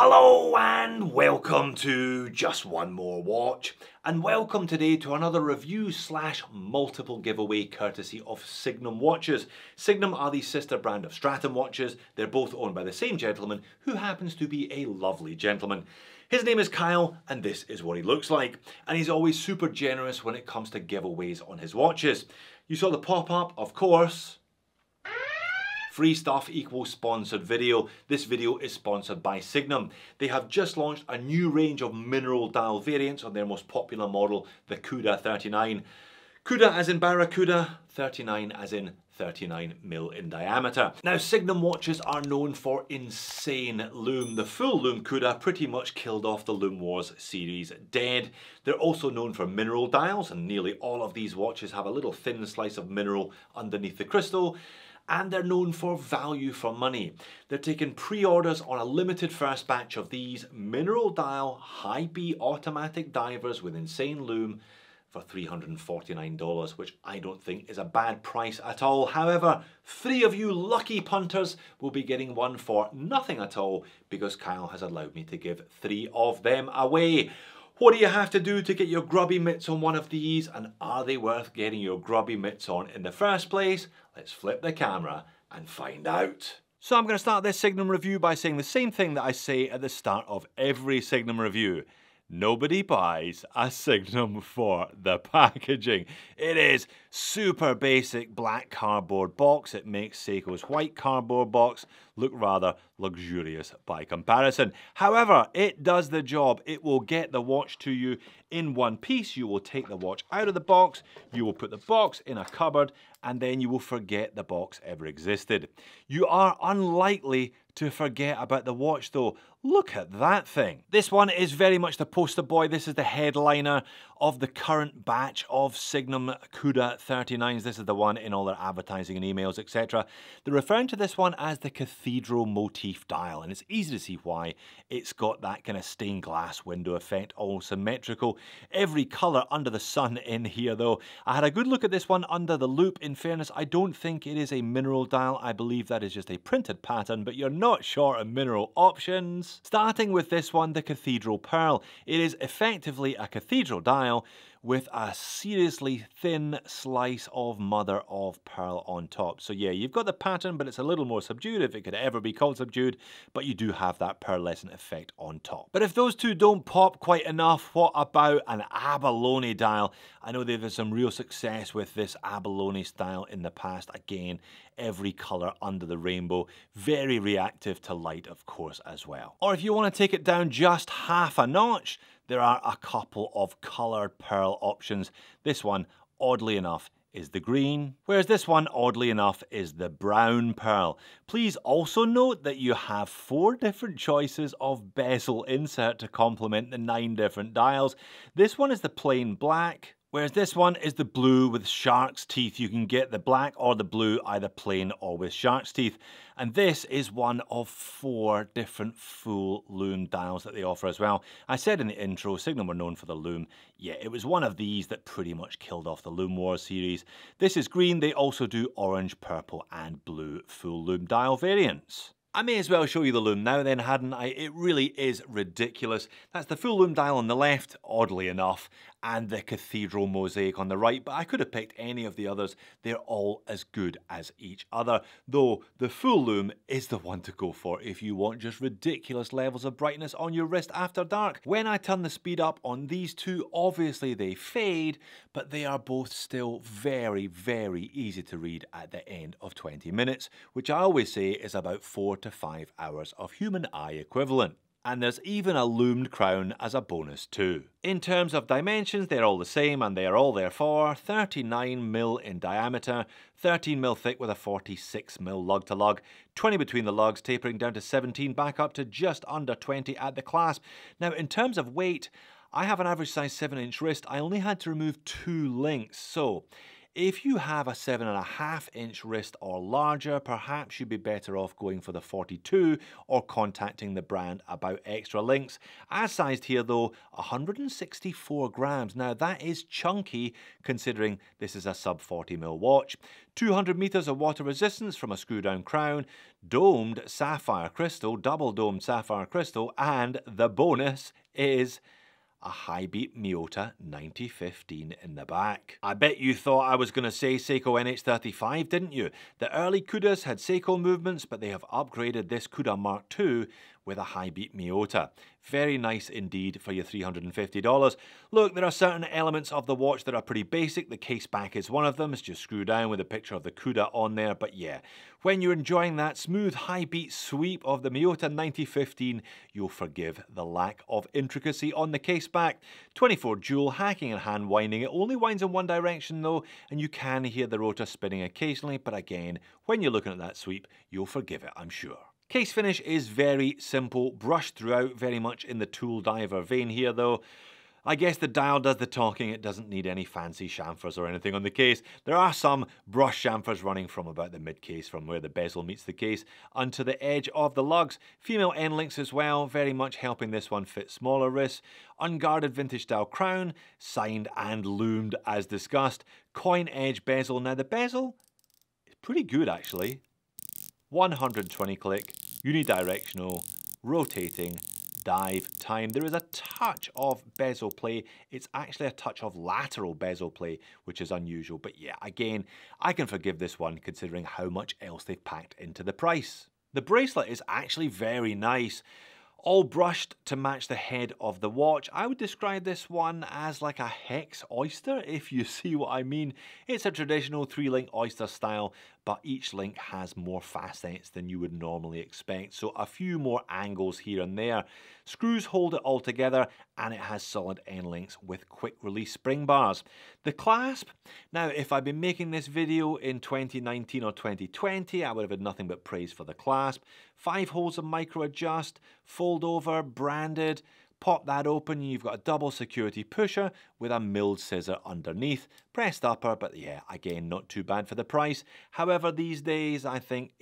Hello and welcome to Just One More Watch, and welcome today to another review slash multiple giveaway courtesy of Signum watches. Signum are the sister brand of Stratum watches. They're both owned by the same gentleman, who happens to be a lovely gentleman. His name is Kyle, and this is what he looks like. And he's always super generous when it comes to giveaways on his watches. You saw the pop-up, of course. Free stuff equals sponsored video. This video is sponsored by Signum. They have just launched a new range of mineral dial variants on their most popular model, the Cuda 39. Cuda as in Barracuda, 39 as in 39mm in diameter. Now, Signum watches are known for insane lume. The full Lume Cuda pretty much killed off the Lume Wars series dead. They're also known for mineral dials, and nearly all of these watches have a little thin slice of mineral underneath the crystal. And they're known for value for money. They're taking pre-orders on a limited first batch of these mineral dial high B automatic divers with insane lume for $349, which I don't think is a bad price at all. However, 3 of you lucky punters will be getting one for nothing at all, because Kyle has allowed me to give 3 of them away. What do you have to do to get your grubby mitts on one of these, and are they worth getting your grubby mitts on in the first place? Let's flip the camera and find out. So I'm going to start this Signum review by saying the same thing that I say at the start of every Signum review. Nobody buys a Signum for the packaging. It is super basic black cardboard box. It makes Seiko's white cardboard box look rather luxurious by comparison. However, it does the job. It will get the watch to you in one piece. You will take the watch out of the box, you will put the box in a cupboard, and then you will forget the box ever existed. You are unlikely to forget about the watch though. Look at that thing. This one is very much the poster boy. This is the headliner of the current batch of Signum Cuda 39s. This is the one in all their advertising and emails, etc. They're referring to this one as the cathedral motif dial, and it's easy to see why. It's got that kind of stained glass window effect, all symmetrical. Every colour under the sun in here though. I had a good look at this one under the loupe. In fairness, I don't think it is a mineral dial. I believe that is just a printed pattern, but you're not short of mineral options. Starting with this one, the Cathedral Pearl. It is effectively a cathedral dial with a seriously thin slice of mother of pearl on top. So yeah, you've got the pattern, but it's a little more subdued, if it could ever be called subdued, but you do have that pearlescent effect on top. But if those two don't pop quite enough, what about an abalone dial? I know they've had some real success with this abalone style in the past. Again, every colour under the rainbow, very reactive to light, of course, as well. Or if you want to take it down just half a notch, there are a couple of coloured pearl options. This one, oddly enough, is the green, whereas this one, oddly enough, is the brown pearl. Please also note that you have 4 different choices of bezel insert to complement the 9 different dials. This one is the plain black, whereas this one is the blue with shark's teeth. You can get the black or the blue, either plain or with shark's teeth. And this is one of 4 different full lume dials that they offer as well. I said in the intro, Signum were known for the lume. Yeah, it was one of these that pretty much killed off the Lume Wars series. This is green. They also do orange, purple, and blue full lume dial variants. I may as well show you the lume now then, hadn't I? It really is ridiculous. That's the full lume dial on the left, oddly enough, and the cathedral mosaic on the right, but I could have picked any of the others. They're all as good as each other, though the full lume is the one to go for if you want just ridiculous levels of brightness on your wrist after dark. When I turn the speed up on these two, obviously they fade, but they are both still very, very easy to read at the end of 20 minutes, which I always say is about 4 to 5 hours of human eye equivalent. And there's even a lumed crown as a bonus too. In terms of dimensions, they're all the same, and they are all therefore 39mm in diameter, 13mm thick with a 46mm lug to lug, 20 between the lugs, tapering down to 17, back up to just under 20 at the clasp. Now, in terms of weight, I have an average size 7-inch wrist. I only had to remove 2 links, so If you have a 7.5-inch wrist or larger, perhaps you'd be better off going for the 42 or contacting the brand about extra links. As sized here though, 164 grams. Now that is chunky considering this is a sub 40mm watch. 200 meters of water resistance from a screw down crown, domed sapphire crystal, double domed sapphire crystal, and the bonus is a high-beat Miyota 9015 in the back. I bet you thought I was going to say Seiko NH35, didn't you? The early Cudas had Seiko movements, but they have upgraded this Cuda Mark II with a high-beat Miyota. Very nice indeed for your $350. Look, there are certain elements of the watch that are pretty basic. The case back is one of them. It's just screwed down with a picture of the Cuda on there. But yeah, when you're enjoying that smooth high-beat sweep of the Miyota 9015, you'll forgive the lack of intricacy on the case back. 24 jewel hacking and hand winding. It only winds in one direction though, and you can hear the rotor spinning occasionally. But again, when you're looking at that sweep, you'll forgive it, I'm sure. Case finish is very simple, brushed throughout, very much in the tool diver vein here though. I guess the dial does the talking, it doesn't need any fancy chamfers or anything on the case. There are some brush chamfers running from about the mid case, from where the bezel meets the case, onto the edge of the lugs. Female end links as well, very much helping this one fit smaller wrists. Unguarded vintage style crown, signed and loomed as discussed. Coin edge bezel, now the bezel is pretty good actually. 120 click, unidirectional, rotating, dive time. There is a touch of bezel play. It's actually a touch of lateral bezel play, which is unusual. But yeah, again, I can forgive this one considering how much else they've packed into the price. The bracelet is actually very nice. All brushed to match the head of the watch. I would describe this one as like a hex oyster, if you see what I mean. It's a traditional 3-link oyster style, but each link has more facets than you would normally expect. So a few more angles here and there. Screws hold it all together, and it has solid end links with quick release spring bars. The clasp, now if I'd been making this video in 2019 or 2020, I would have had nothing but praise for the clasp. 5 holes of micro adjust, fold over, branded. Pop that open, you've got a double security pusher with a milled scissor underneath. Pressed upper, but yeah, again, not too bad for the price. However, these days, I think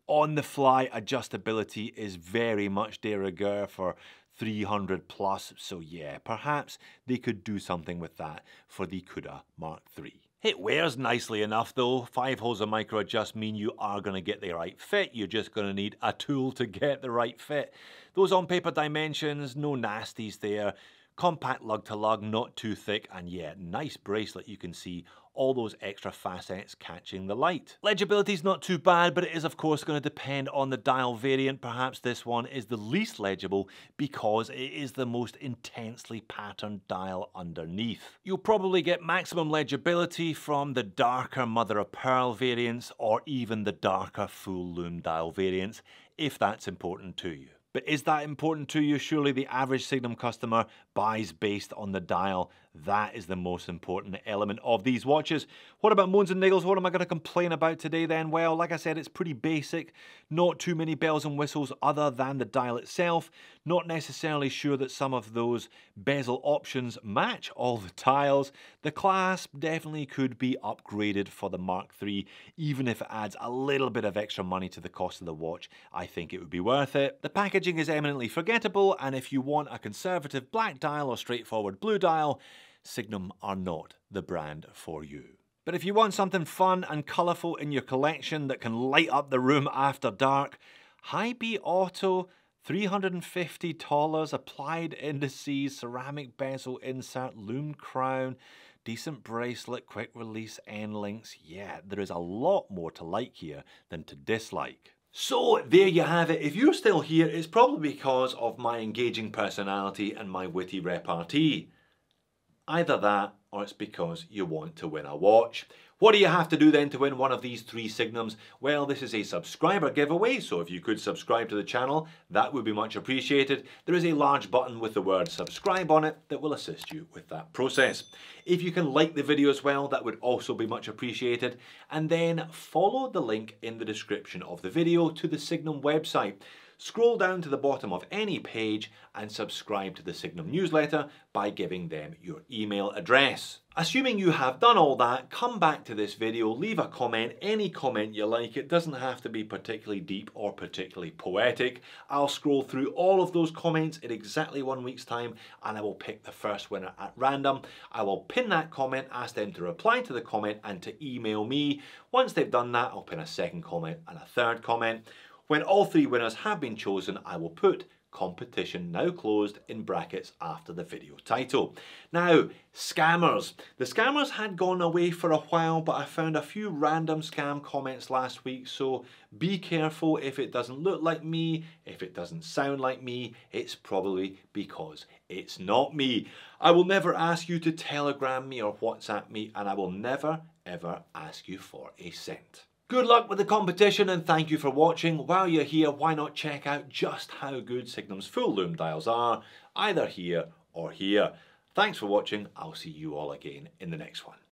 on-the-fly adjustability is very much de rigueur for 300 plus. So yeah, perhaps they could do something with that for the Cuda Mark III. It wears nicely enough though. 5 holes of micro adjust mean you are going to get the right fit. You're just going to need a tool to get the right fit. Those on paper dimensions, no nasties there. Compact lug to lug, not too thick, and yeah, nice bracelet. You can see all those extra facets catching the light. Legibility is not too bad, but it is of course going to depend on the dial variant. Perhaps this one is the least legible because it is the most intensely patterned dial underneath. You'll probably get maximum legibility from the darker mother of pearl variants or even the darker full lume dial variants, if that's important to you. But is that important to you? Surely the average Signum customer buys based on the dial. That is the most important element of these watches. What about moans and niggles? What am I going to complain about today then? Well, like I said, it's pretty basic. Not too many bells and whistles other than the dial itself. Not necessarily sure that some of those bezel options match all the tiles. The clasp definitely could be upgraded for the Mark III. Even if it adds a little bit of extra money to the cost of the watch, I think it would be worth it. The packaging is eminently forgettable, and if you want a conservative black dial or straightforward blue dial, Signum are not the brand for you. But if you want something fun and colourful in your collection that can light up the room after dark, High Beat Auto, $350, applied indices, ceramic bezel insert, lume crown, decent bracelet, quick release end links. Yeah, there is a lot more to like here than to dislike. So there you have it. If you're still here, it's probably because of my engaging personality and my witty repartee. Either that, or it's because you want to win a watch. What do you have to do then to win one of these 3 Signums? Well, this is a subscriber giveaway, so if you could subscribe to the channel, that would be much appreciated. There is a large button with the word subscribe on it that will assist you with that process. If you can like the video as well, that would also be much appreciated. And then follow the link in the description of the video to the Signum website. Scroll down to the bottom of any page and subscribe to the Signum newsletter by giving them your email address. Assuming you have done all that, come back to this video, leave a comment, any comment you like. It doesn't have to be particularly deep or particularly poetic. I'll scroll through all of those comments in exactly 1 week's time and I will pick the first winner at random. I will pin that comment, ask them to reply to the comment and to email me. Once they've done that, I'll pin a second comment and a third comment. When all 3 winners have been chosen, I will put competition now closed in brackets after the video title. Now, scammers. The scammers had gone away for a while, but I found a few random scam comments last week, so be careful. If it doesn't look like me, if it doesn't sound like me, it's probably because it's not me. I will never ask you to Telegram me or WhatsApp me, and I will never ever ask you for a cent. Good luck with the competition and thank you for watching. While you're here, why not check out just how good Signum's full Lume dials are, either here or here. Thanks for watching. I'll see you all again in the next one.